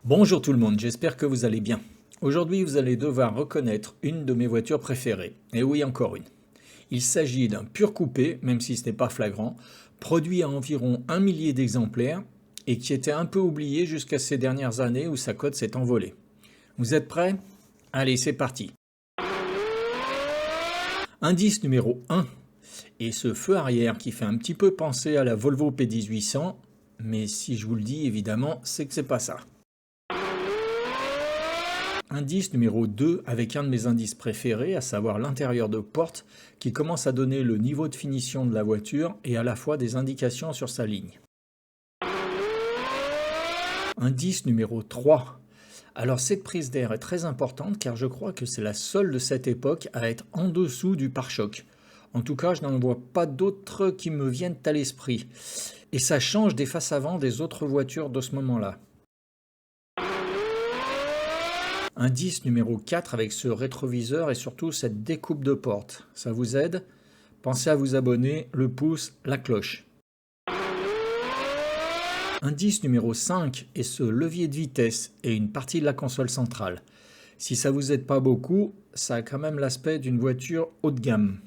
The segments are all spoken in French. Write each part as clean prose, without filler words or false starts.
Bonjour tout le monde, j'espère que vous allez bien. Aujourd'hui, vous allez devoir reconnaître une de mes voitures préférées. Et oui, encore une. Il s'agit d'un pur coupé, même si ce n'est pas flagrant, produit à environ 1 millier d'exemplaires et qui était un peu oublié jusqu'à ces dernières années où sa cote s'est envolée. Vous êtes prêts? Allez, c'est parti. Indice numéro 1. Et ce feu arrière qui fait un petit peu penser à la Volvo P1800, mais si je vous le dis évidemment, c'est que c'est pas ça. Indice numéro 2 avec un de mes indices préférés, à savoir l'intérieur de porte, qui commence à donner le niveau de finition de la voiture et à la fois des indications sur sa ligne. Indice numéro 3. Alors cette prise d'air est très importante car je crois que c'est la seule de cette époque à être en dessous du pare-choc. En tout cas, je n'en vois pas d'autres qui me viennent à l'esprit. Et ça change des faces avant des autres voitures de ce moment-là. Indice numéro 4 avec ce rétroviseur et surtout cette découpe de porte. Ça vous aide? Pensez à vous abonner, le pouce, la cloche. Indice numéro 5 est ce levier de vitesse et une partie de la console centrale. Si ça vous aide pas beaucoup, ça a quand même l'aspect d'une voiture haut de gamme.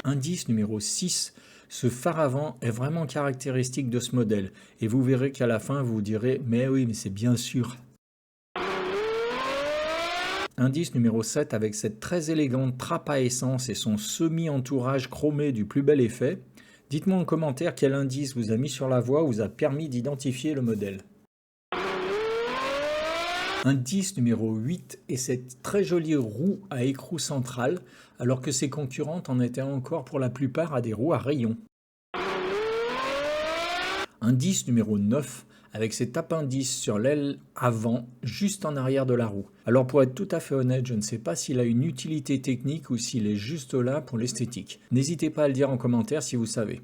Indice numéro 6, ce phare avant est vraiment caractéristique de ce modèle et vous verrez qu'à la fin vous vous direz mais oui mais c'est bien sûr. Indice numéro 7 avec cette très élégante trappe à essence et son semi-entourage chromé du plus bel effet. Dites-moi en commentaire quel indice vous a mis sur la voie ou vous a permis d'identifier le modèle. Indice numéro 8 est cette très jolie roue à écrou central, alors que ses concurrentes en étaient encore pour la plupart à des roues à rayons. Indice numéro 9 avec cet appendice sur l'aile avant, juste en arrière de la roue. Alors pour être tout à fait honnête, je ne sais pas s'il a une utilité technique ou s'il est juste là pour l'esthétique. N'hésitez pas à le dire en commentaire si vous savez.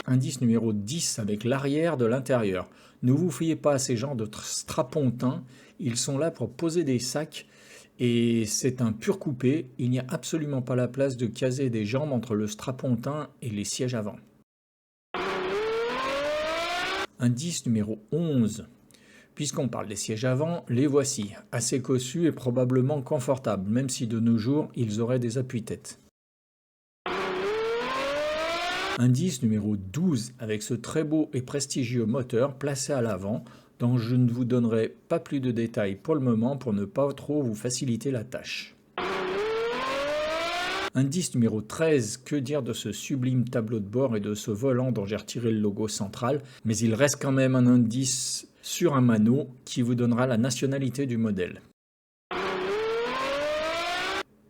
Indice numéro 10 avec l'arrière de l'intérieur. Ne vous fiez pas à ces genres de strapontins, ils sont là pour poser des sacs et c'est un pur coupé, il n'y a absolument pas la place de caser des jambes entre le strapontin et les sièges avant. Indice numéro 11. Puisqu'on parle des sièges avant, les voici, assez cossus et probablement confortables, même si de nos jours, ils auraient des appuis-têtes. Indice numéro 12, avec ce très beau et prestigieux moteur placé à l'avant, dont je ne vous donnerai pas plus de détails pour le moment pour ne pas trop vous faciliter la tâche. Indice numéro 13, que dire de ce sublime tableau de bord et de ce volant dont j'ai retiré le logo central, mais il reste quand même un indice sur un mano qui vous donnera la nationalité du modèle.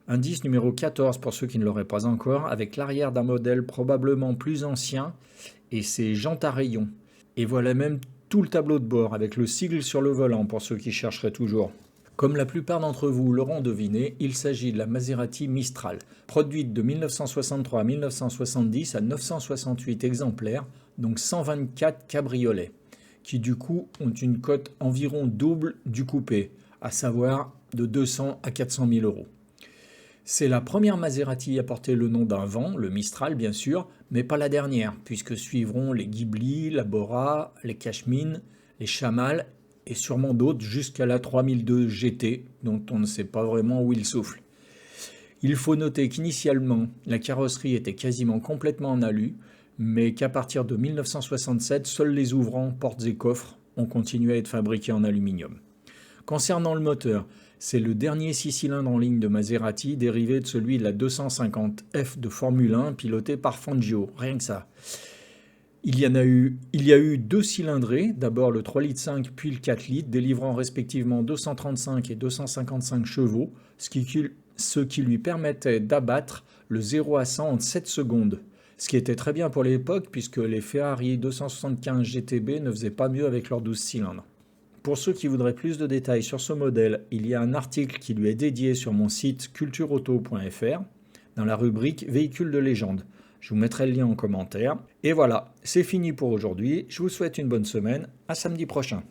Indice numéro 14 pour ceux qui ne l'auraient pas encore, avec l'arrière d'un modèle probablement plus ancien et ses jantes à rayons. Et voilà même tout le tableau de bord avec le sigle sur le volant pour ceux qui chercheraient toujours. Comme la plupart d'entre vous l'auront deviné, il s'agit de la Maserati Mistral, produite de 1963 à 1970 à 968 exemplaires, donc 124 cabriolets, qui du coup ont une cote environ double du coupé, à savoir de 200 à 400 000 euros. C'est la première Maserati à porter le nom d'un vent, le Mistral bien sûr, mais pas la dernière, puisque suivront les Ghibli, la Bora, les Cashmin, les Chamal et sûrement d'autres jusqu'à la 3002 GT, dont on ne sait pas vraiment où il souffle. Il faut noter qu'initialement, la carrosserie était quasiment complètement en alu, mais qu'à partir de 1967, seuls les ouvrants, portes et coffres ont continué à être fabriqués en aluminium. Concernant le moteur, c'est le dernier 6 cylindres en ligne de Maserati, dérivé de celui de la 250F de Formule 1, piloté par Fangio, rien que ça. Il y a eu 2 cylindrés, d'abord le 3,5 litres puis le 4 litres, délivrant respectivement 235 et 255 chevaux, ce qui lui permettait d'abattre le 0 à 100 en 7 secondes. Ce qui était très bien pour l'époque puisque les Ferrari 275 GTB ne faisaient pas mieux avec leurs 12 cylindres. Pour ceux qui voudraient plus de détails sur ce modèle, il y a un article qui lui est dédié sur mon site cultureauto.fr dans la rubrique Véhicules de légende. Je vous mettrai le lien en commentaire. Et voilà, c'est fini pour aujourd'hui. Je vous souhaite une bonne semaine. À samedi prochain.